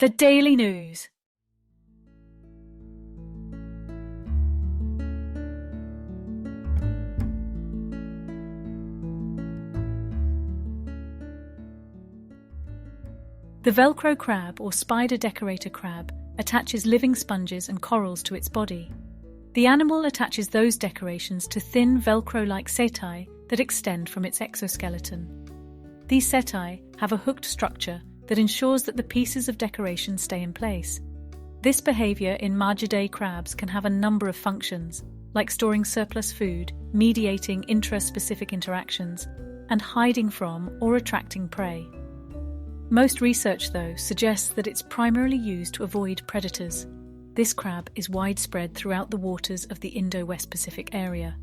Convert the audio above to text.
The Daily News. The VELCRO crab, or spider decorator crab, attaches living sponges and corals to its body. The animal attaches those decorations to thin Velcro-like setae that extend from its exoskeleton. These setae have a hooked structure that ensures that the pieces of decoration stay in place. This behavior in Margidae crabs can have a number of functions, like storing surplus food, mediating intraspecific interactions, and hiding from or attracting prey. Most research, though, suggests that it's primarily used to avoid predators. This crab is widespread throughout the waters of the Indo-West Pacific area.